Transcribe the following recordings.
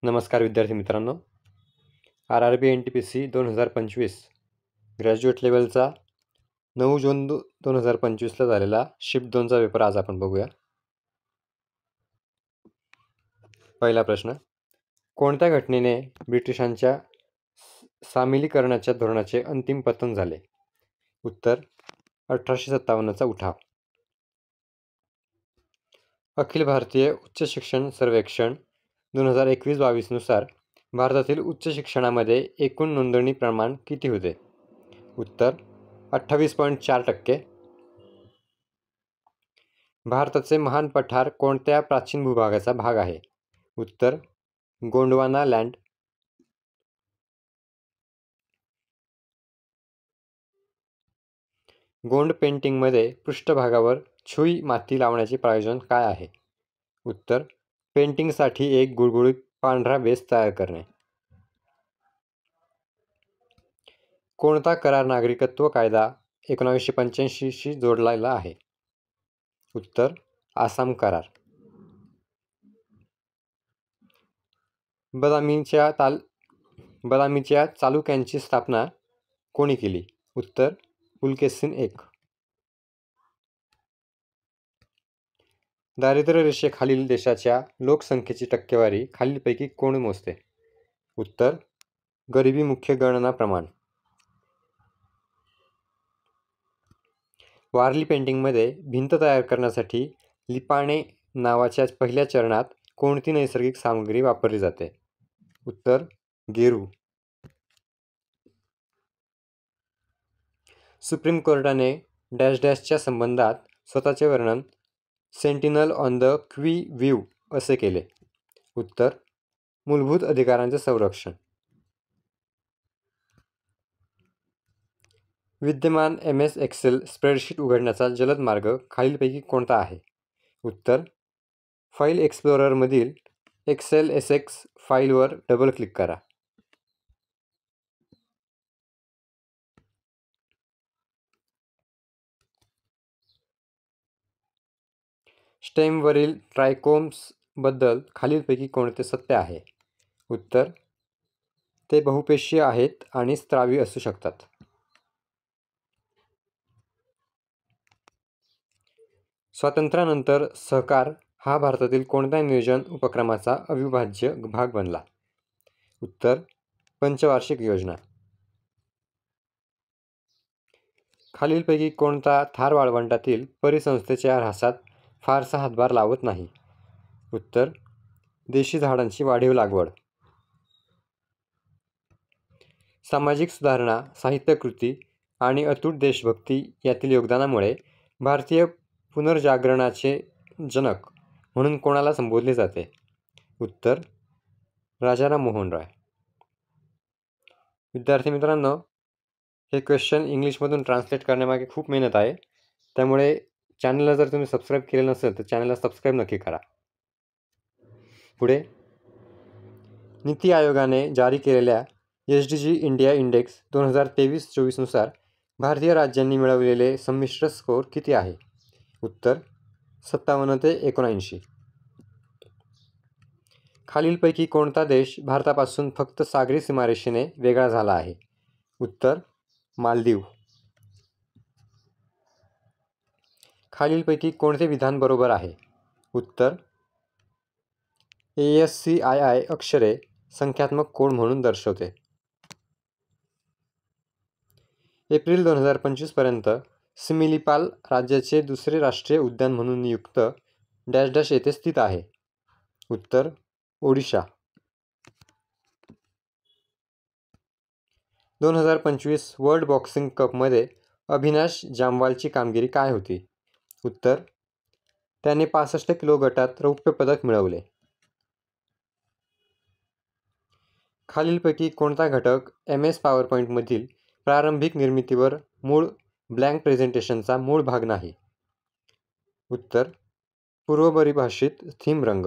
नमस्कार विद्यार्थी मित्रांनो, RRB NTPC 2025 ग्रॅज्युएट लेवलचा 9 जून 2025ला झालेला शिफ्ट 2चा पेपर आज आपण बघूया. पहिला प्रश्न, कोणत्या घटनेने ब्रिटिशांच्या सामिलीकरणाच्या धोरणाचे अंतिम पतन झाले? उत्तर 1857चा उठाव. अखिल भारतीय उच्च शिक्षण सर्वेक्षण 2021-22 नुसार भारतातील उच्च शिक्षणामध्ये एकूण नोंदणी प्रमाण किती होते? उत्तर 28.4%. भारताचे महान पठार कोणत्या प्राचीन भूभागाचा भाग आहे? उत्तर गोंडवाना लँड. गोंड पेंटिंगमध्ये पृष्ठभागावर छुई माती लावण्याचे प्रयोजन काय आहे? उत्तर पेंटिंगसाठी एक गुळगुळीत पांढरा बेस तयार करणे. कोणता करार नागरिकत्व कायदा 1985शी जोडलेला आहे? उत्तर आसाम करार. बदामीच्या चालुक्यांची स्थापना कोणी केली? उत्तर पुलकेशीन एक. दारिद्र्य रेषेखालील देशाच्या लोकसंख्येची टक्केवारी खालीलपैकी कोण मोजते? उत्तर गरिबी मुख्य गणना प्रमाण. वारली पेंटिंगमध्ये भिंत तयार करण्यासाठी लिपाणे नावाच्या पहिल्या चरणात कोणती नैसर्गिक सामग्री वापरली जाते? उत्तर गेरू. सुप्रीम कोर्टाने डॅश डॅशच्या संबंधात स्वतःचे वर्णन सेंटिनल ऑन द क्वी व्ह्यू असे केले? उत्तर मूलभूत अधिकारांचे संरक्षण. विद्यमान MS एक्सेल स्प्रेडशीट उघडण्याचा जलद मार्ग खालीलपैकी कोणता आहे? उत्तर फाईल एक्सप्लोररमधील XLSX फाईलवर डबल क्लिक करा. स्टेमवरील ट्रायकोम्सबद्दल खालीलपैकी कोणते सत्य आहे? उत्तर ते बहुपेशीय आहेत आणि स्त्रावी असू शकतात. स्वातंत्र्यानंतर सहकार हा भारतातील कोणत्या नियोजन उपक्रमाचा अविभाज्य भाग बनला? उत्तर पंचवार्षिक योजना. खालीलपैकी कोणता थार वाळवंटातील परिसंस्थेच्या ऱ्हासात फारसा हातभार लावत नाही? उत्तर देशी झाडांची वाढीव लागवड. सामाजिक सुधारणा, साहित्यकृती आणि अतूट देशभक्ती यातील योगदानामुळे भारतीय पुनर्जागरणाचे जनक म्हणून कोणाला संबोधले जाते? उत्तर राजाराम मोहन राय. विद्यार्थी मित्रांनो, हे क्वेश्चन इंग्लिशमधून ट्रान्सलेट करण्यामागे खूप मेहनत आहे, त्यामुळे चॅनलला जर तुम्ही सबस्क्राईब केले नसेल तर चॅनलला सबस्क्राईब नक्की करा. पुढे, नीती आयोगाने जारी केलेल्या SDG इंडिया इंडेक्स 2023-24 नुसार भारतीय राज्यांनी मिळवलेले संमिश्र स्कोअर किती आहे? उत्तर 57 ते 79. खालीलपैकी कोणता देश भारतापासून फक्त सागरी सीमारेषेने वेगळा झाला आहे? उत्तर मालदीव. खालीलपैकी कोणते विधान बरोबर आहे? उत्तर ASCII अक्षरे संख्यात्मक कोड म्हणून दर्शवते. एप्रिल 2025 पर्यंत सिमिलीपाल राज्याचे दुसरे राष्ट्रीय उद्यान म्हणून नियुक्त डॅश डॅश येथे स्थित आहे? उत्तर ओडिशा. 2025 वर्ल्ड बॉक्सिंग कपमध्ये अभिनाश जामवालची कामगिरी काय होती? उत्तर त्याने 65 किलो गटात रौप्य पदक मिळवले. खालीलपैकी कोणता घटक MS PowerPointमधील प्रारंभिक निर्मितीवर मूळ ब्लँक प्रेझेंटेशनचा मूळ भाग नाही? उत्तर पूर्वपरिभाषित थीम रंग.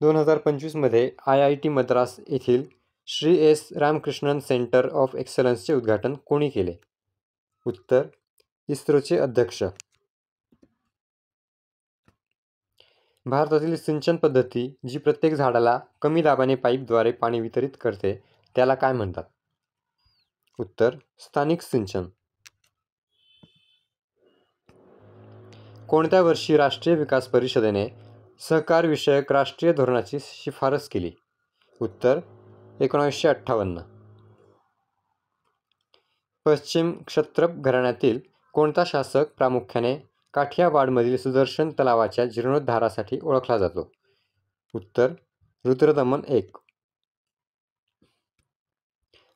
2025 मध्ये IIT मद्रास येथील Shri S Ramakrishnan centre of एक्सलन्सचे उद्घाटन कोणी केले? उत्तर इस्रोचे अध्यक्ष. भारतातील सिंचन पद्धती जी प्रत्येक झाडाला कमी दाबाने पाईपद्वारे पाणी वितरित करते त्याला काय म्हणतात? उत्तर स्थानिक सिंचन. कोणत्या वर्षी राष्ट्रीय विकास परिषदेने सहकार विषयक राष्ट्रीय धोरणाची शिफारस केली? उत्तर 1958. पश्चिम क्षत्रप घराण्यातील कोणता शासक प्रामुख्याने काठियावाडमधील सुदर्शन तलावाच्या जीर्णोद्धारासाठी ओळखला जातो? उत्तर रुद्रदमन 1.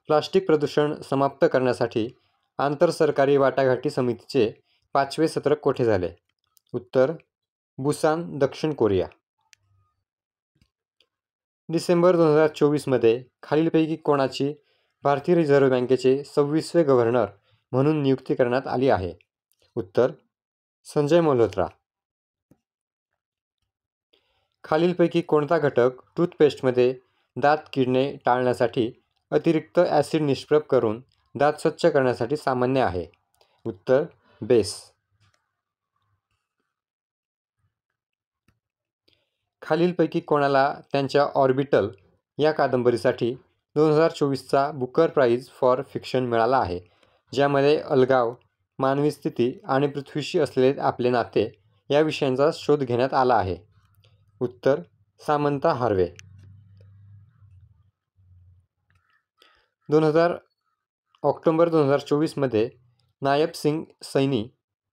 प्लास्टिक प्रदूषण समाप्त करण्यासाठी आंतरसरकारी वाटाघाटी समितीचे 5वे सत्र कोठे झाले? उत्तर बुसान, दक्षिण कोरिया. डिसेंबर 2024 मध्ये खालीलपैकी कोणाची भारतीय रिझर्व्ह बँकेचे 26वे गव्हर्नर म्हणून नियुक्ती करण्यात आली आहे? उत्तर संजय मल्होत्रा. खालीलपैकी कोणता घटक टूथपेस्टमध्ये दात किडणे टाळण्यासाठी अतिरिक्त ॲसिड निष्प्रभ करून दात स्वच्छ करण्यासाठी सामान्य आहे? उत्तर बेस. खालीलपैकी कोणाला त्यांच्या ऑर्बिटल या कादंबरीसाठी 2024चा बुकर प्राइज फॉर फिक्शन मिळाला आहे, ज्यामध्ये अलगाव, मानवी स्थिती आणि पृथ्वीशी असलेले आपले नाते या विषयांचा शोध घेण्यात आला आहे? उत्तर सामंथा हार्वे. ऑक्टोबर 2024 मध्ये नायब सिंग सैनी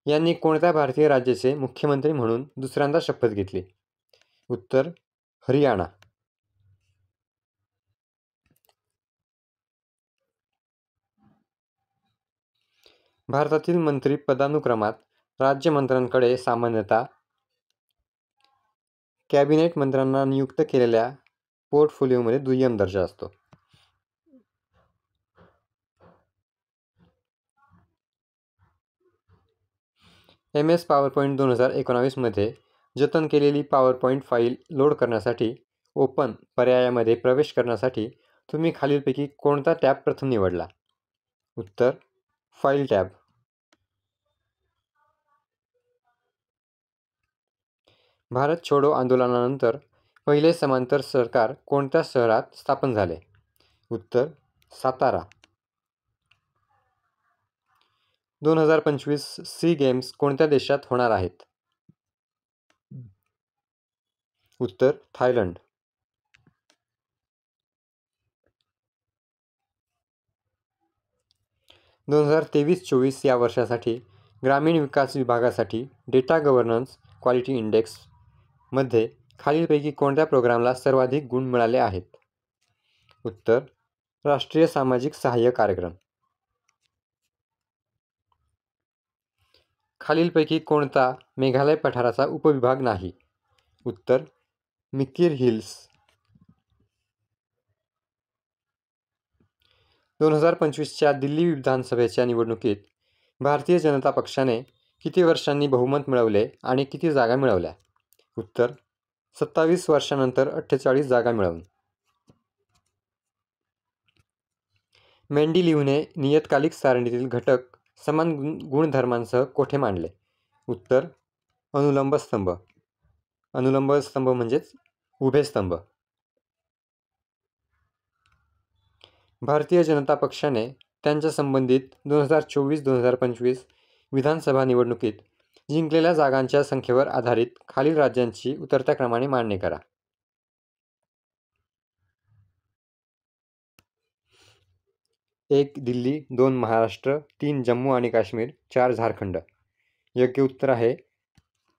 यांनी कोणत्या भारतीय राज्याचे मुख्यमंत्री म्हणून दुसऱ्यांदा शपथ घेतली? उत्तर हरियाणा. भारतातील मंत्री पदानुक्रमात राज्यमंत्र्यांकडे सामान्यतः कॅबिनेट मंत्र्यांना नियुक्त केलेल्या पोर्टफोलिओमध्ये दुय्यम दर्जा असतो. MS PowerPoint 2019 मध्ये जतन केलेली PowerPoint फाईल लोड करण्यासाठी ओपन पर्यायामध्ये प्रवेश करण्यासाठी तुम्ही खालीलपैकी कोणता टॅब प्रथम निवडला? उत्तर फाईल टॅब. भारत छोडो आंदोलनानंतर पहिले समांतर सरकार कोणत्या शहरात स्थापन झाले? उत्तर सातारा. 2025 सी गेम्स कोणत्या देशात होणार आहेत? उत्तर थायलंड. - 2023-24 या वर्षासाठी ग्रामीण विकास विभागासाठी डेटा गव्हर्नन्स क्वालिटी इंडेक्स मध्ये खालीलपैकी कोणत्या प्रोग्रामला सर्वाधिक गुण मिळाले आहेत? उत्तर राष्ट्रीय सामाजिक सहाय्य कार्यक्रम. खालीलपैकी कोणता मेघालय पठाराचा उपविभाग नाही? उत्तर मिकीर हिल्स. 2025च्या दिल्ली विधानसभेच्या निवडणुकीत भारतीय जनता पक्षाने किती वर्षांनी बहुमत मिळवले आणि किती जागा मिळवल्या? उत्तर 27 वर्षांनंतर 48 जागा मिळवून. मेंडीलिव्हने नियतकालिक सारणीतील घटक समान गुणधर्मांसह कोठे मांडले? उत्तर अनुलंब स्तंभ. अनुलंब स्तंभ म्हणजेच उभे स्तंभ. भारतीय जनता पक्षाने त्यांच्या संबंधित 2024-2025 विधानसभा निवडणुकीत जिंकलेल्या जागांच्या संख्येवर आधारित खालील राज्यांची उतरत्या क्रमाने मांडणी करा. 1 दिल्ली, 2 महाराष्ट्र, 3 जम्मू आणि काश्मीर, 4 झारखंड. योग्य उत्तर आहे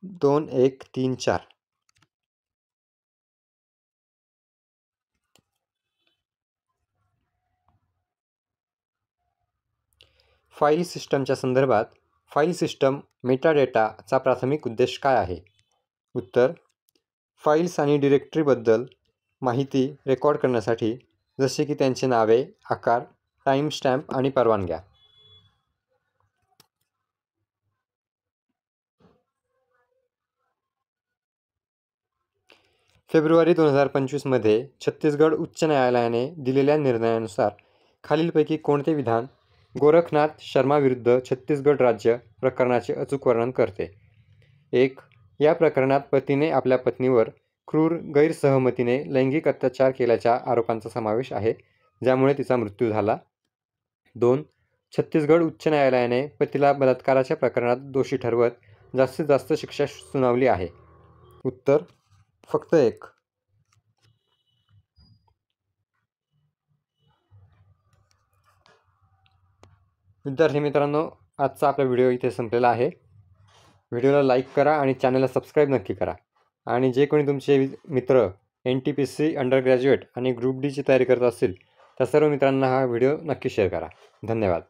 2, 1, 3, 4. फाईल सिस्टमच्या संदर्भात फाईल सिस्टम मेटाडेटाचा प्राथमिक उद्देश काय आहे? उत्तर फाईल्स आणि डिरेक्टरीबद्दल माहिती रेकॉर्ड करण्यासाठी, जसे की त्यांची नावे, आकार, टाइमस्टॅम्प आणि परवानग्या. फेब्रुवारी 2025 मध्ये छत्तीसगड उच्च न्यायालयाने दिलेल्या निर्णयानुसार खालीलपैकी कोणते विधान गोरखनाथ शर्मा विरुद्ध छत्तीसगड राज्य प्रकरणाचे अचूक वर्णन करते? 1 या प्रकरणात पतीने आपल्या पत्नीवर क्रूर गैरसहमतीने लैंगिक अत्याचार केल्याच्या आरोपांचा समावेश आहे, ज्यामुळे तिचा मृत्यू झाला. 2. छत्तीसगड उच्च न्यायालयाने पतीला बलात्काराच्या प्रकरणात दोषी ठरवत जास्तीत जास्त शिक्षा सुनावली आहे. उत्तर फक्त 1. विद्यार्थी मित्रांनो, आजचा आपला व्हिडिओ इथे संपलेला आहे. व्हिडिओला लाईक करा आणि चॅनलला सबस्क्राईब नक्की करा. आणि जे कोणी तुमचे मित्र NTPC अंडर ग्रॅज्युएट आणि ग्रुप डीची तयारी करत असतील त्या सर्व मित्रांना हा व्हिडिओ नक्की शेअर करा. धन्यवाद.